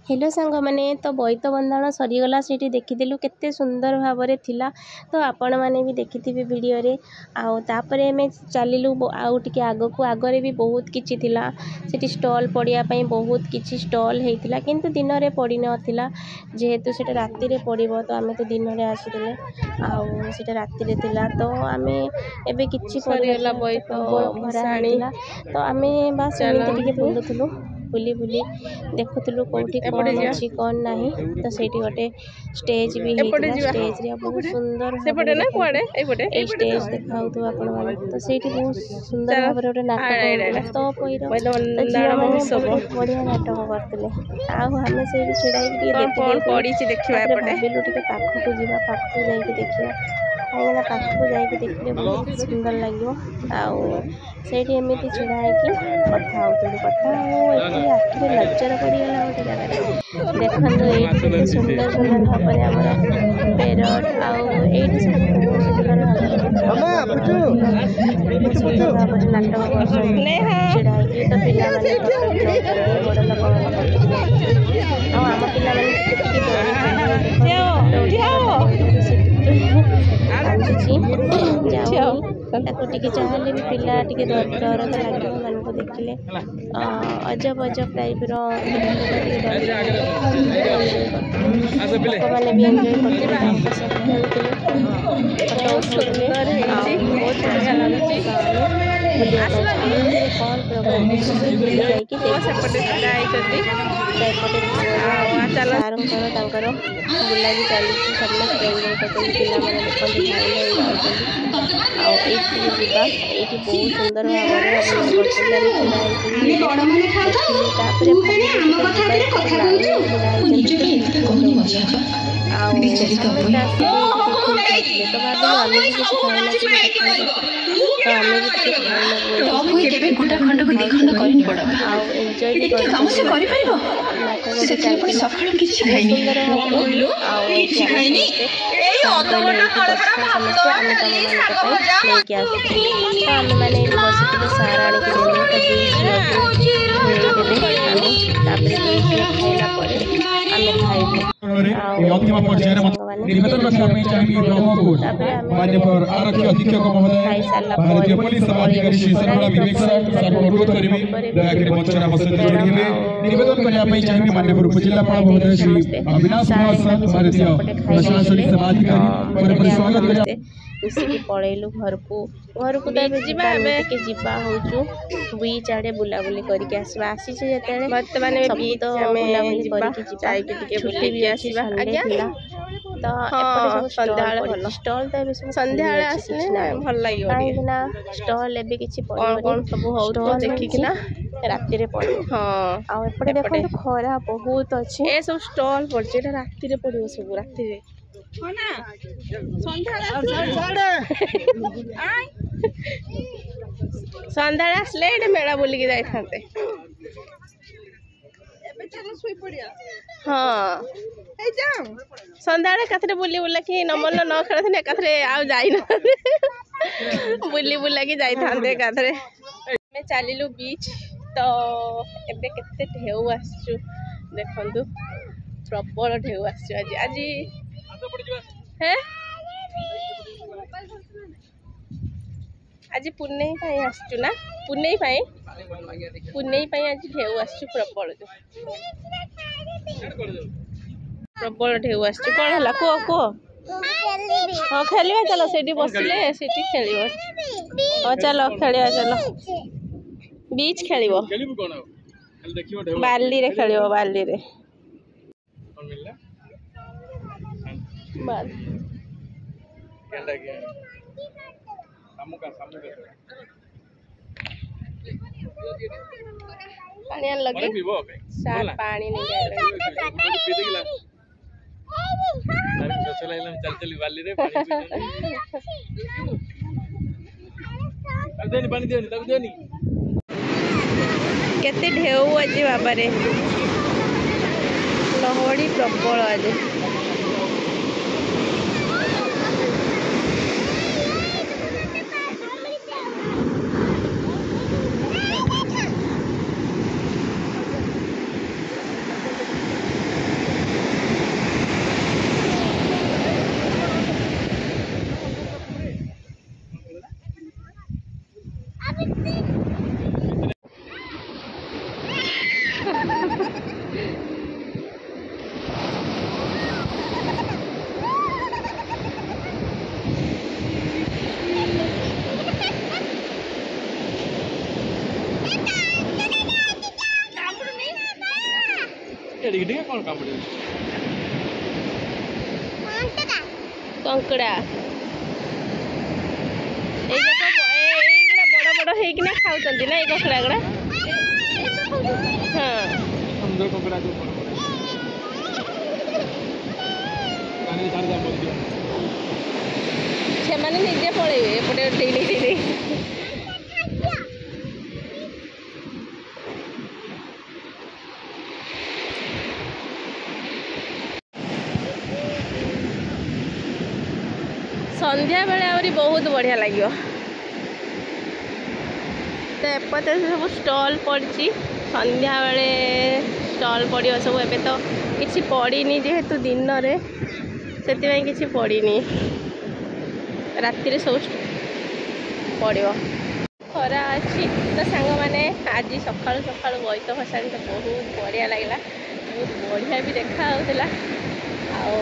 Hello सांग मैंने तो बोईत बंधन सरीगला से देखीलु केते सुंदर भाव में थिला। तो आपण मैंने भी देखी वीडियो रे आउे आम चलू आउ टे आग को आगे भी बहुत किसी थिला सेठी स्टॉल पड़िया बहुत किसी स्टॉल होता किंतु दिन में पड़ी नाला जेहेतु से राति रे पड़ो तो आम तो दिन में आसुले आटा राति थिला तो आम एबे किछि खरा तो आम बास बुलूलु बुली बुली देखुलु कौटी कौन अच्छी कौन नहीं तो सेठी गोटे स्टेज भी स्टेज रे बहुत सुंदर स्टेज देखा तो सेठी बहुत सुंदर भाव में गोटे नाटक तो बढ़िया नाटक करते आम से छिड़ा भाविलु टे पाखक जा पाखक जा देखा कहीं पाखक जा देखने बहुत सुंदर लगे आमती छिड़ा कथा कथा आखिर नजर पड़गला गोटे जगह देखो ये सुंदर सुंदर भाव में आम पेरट आठ सुंदर भाव में नाटक कर छिड़ा तो पिला बड़ लोक आम पिला चाहले भी पिला डर लगे मान को देखिले अजब अजब टाइप मैंने भी एंजॉय बुला भी चली समस्त एंजॉय करते बहुत सुंदर अंतिम पर्याय निवेदन रखा चाहिए ब्रह्मपुर माननीय आरक्षी अधीक्षक महोदय भारतीय पुलिस सेवाधिकारी श्री सरला विवेक सर को अनुरोध करेंगे दयाकर मंचर आम सहित जोड़ी निवेदन करने चाहिए माननीय उपजिलापाल महोदय श्री अविनाश कुमार सर भारतीय प्रशासनिक सेवाधिकारी स्वागत मिसिकी पलैलु घर को जीवा हो बीच आड़े बुलाबुली करके आसवा आसीचे जेतेले वर्तमान बीच तो बुलाबुली करके छुट्टी भी आसी संडे थिला तो एपटे सब स्टॉल तो सब संध्या आसले ना भल लागियो काहेना स्टॉल एबे किछि कोन सब होतो देखिकिना राति रे पड़ो हां आ एपटे देखो खरा बहुत अछि ए सब स्टॉल पड़छे राति रे पड़ियो सब राति रे सन्ध्या आसले मेला बुलिकी जाते हाँ सन्ध्या कथे बुली बुला कि नमन न खेल कथे आई बुली बुला कि जाते कथे चलू बीच तो एबे केते ढेउ आसु देखंतु प्रबल ढेउ आसु आज आज है आज पुनई आसचु ना पुनई आज ढेउ आसचु प्रबल प्रबल ढेउ आसचु कौन है को हाँ खेलिया चलो सेठी बसिले सेठी खेलियो चलो खेलिया चलो बीच खेलिबो बाली रे खेलिबो बाली रे पानी लगे सार पानी नहीं केते ढेउ आज बाबारे लहड़ी प्रबल आज कंकड़ा बड़ बड़ होना खाऊँ ना ये कंकड़ा गुड़ा से मैंने निजे पलैबे एपटे ढेली संध्या बेले आहरी बहुत बढ़िया लगे तो एपटे सब स्टॉल पड़ी संध्या बेले स्टॉल पड़ो सब एबे तो किसी पड़नी जेहेतु दिन रे से किसी पड़नी राति सब पड़ो खरा अच्छी तो सांग मैंने आज सका सका बैत भसाणी तो बहुत बढ़िया लगे बहुत बढ़िया भी देखा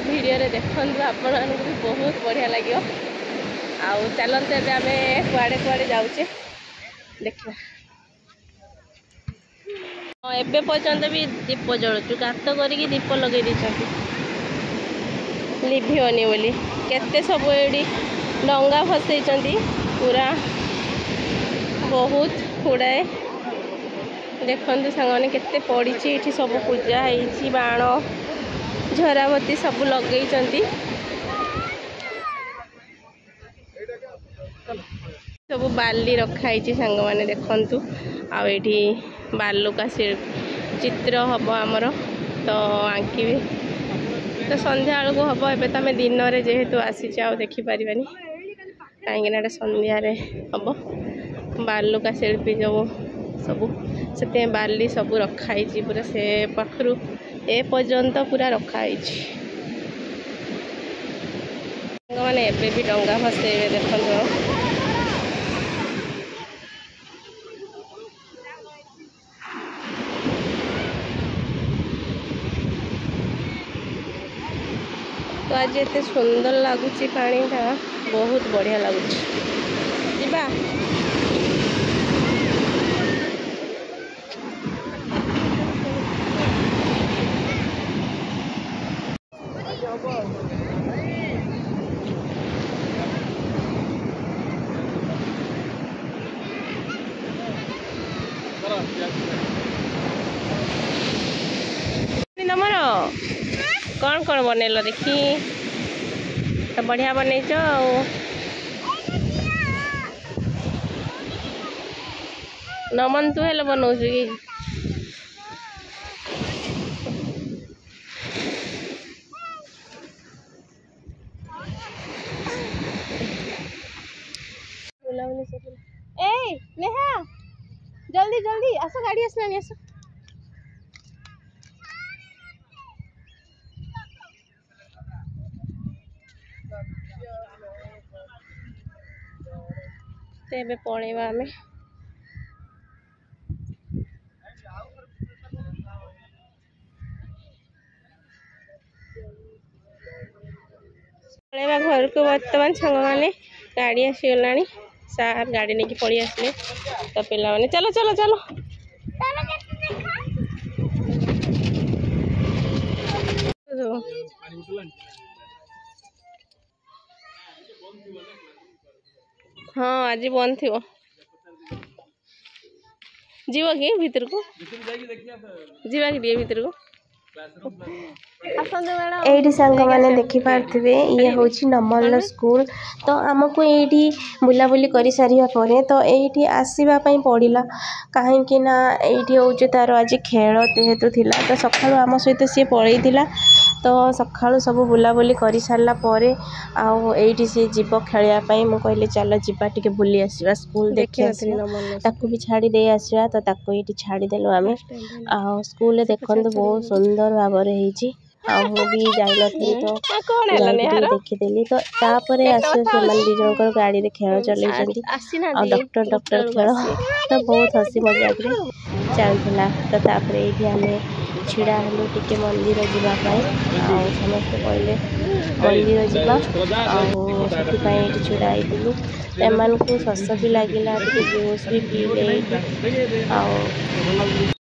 वीडियो रे देखु आपण भी बहुत बढ़िया लगे चलते एबे आम कुआड़े कुआड़े जाऊे देखा हाँ एबे पर्यंत भी दीप जलुचु गात करके दीप लगे लिभिवनी बोली केते सब ये डंगा भसई पूरा बहुत गुड़ाए देखु सांग मैंने केते पड़ी ये सब पूजा है बाण झराबती सब लगे सब बाली रखाई सांग मैंने देखु आठी बालुका चित्र हम आमर तो आंकी तो संध्या बेलू हम एबे तो आम दिन में जेहेतु आसी देखिपार कहीं संध्या हम बालुका शिल्पी जो सब से बाली सब रखाई पूरा से पाखु ए पर्यंत पूरा रखाई मैंने एबे भी डंगा भसेबे देखो तो आज एते सुंदर लगुच पानी टा बहुत बढ़िया लगुच जीवा नमर कौन कौन बनैल देखी तो बढ़िया बनईच नमन तू हेल्ले बनाऊ कि ए नेहा जल्दी जल्दी आस गाड़ी आसलानी आस तेबे पड़ेबा आमे पड़ेबा घर को बर्तमान सांग मैंने गाड़ी आसीगला सार गाड़ी नहीं पड़ी आसले तो पिला माने चलो चलो चलो हाँ आज बंद थी जीव कि भीतर को जीवा कि भीतर को एठी सांग माने देखि पारथिबे ये होछि नमल स्कूल तो आमको एठी बुलाबुली करि सारिया परे तो एठी आसीबा पई पड़िला काहे कि ना एठी होछि तार आज खेल जेहेतु थिला तो सखाळु आम सहित सी पळैतिला तो सखाळु सब बुलाबुली करि सारला परे आ एठी से जीव खेलिया पई मु कहले चलो जीवा टिके बुली आसीबा स्कूल देखि आसीबा ताकू भी छाड़ी दे आसीबा तो ताकू एठी छाड़ी देलो आमे आ स्कूल देखंतु बहुत सुंदर भाबरे हेछि आ हो भी जाई नथि तो देखिदेली तो तापरे आसो सेमान दी जनकर गाड़ी रे खेल चलै छथि आ डॉक्टर खेल तो बहुत हसी मजाक रे चलथिला तो तापरे एठी हमें छिड़ा हलु टिके मंदिर जीवा पाई आ समस्त कहले मंदिर जीवा आ सेति पाई एठी छिड़ा आइदिलु एमान को सस भी लागिला टिके जोश भी पीले आ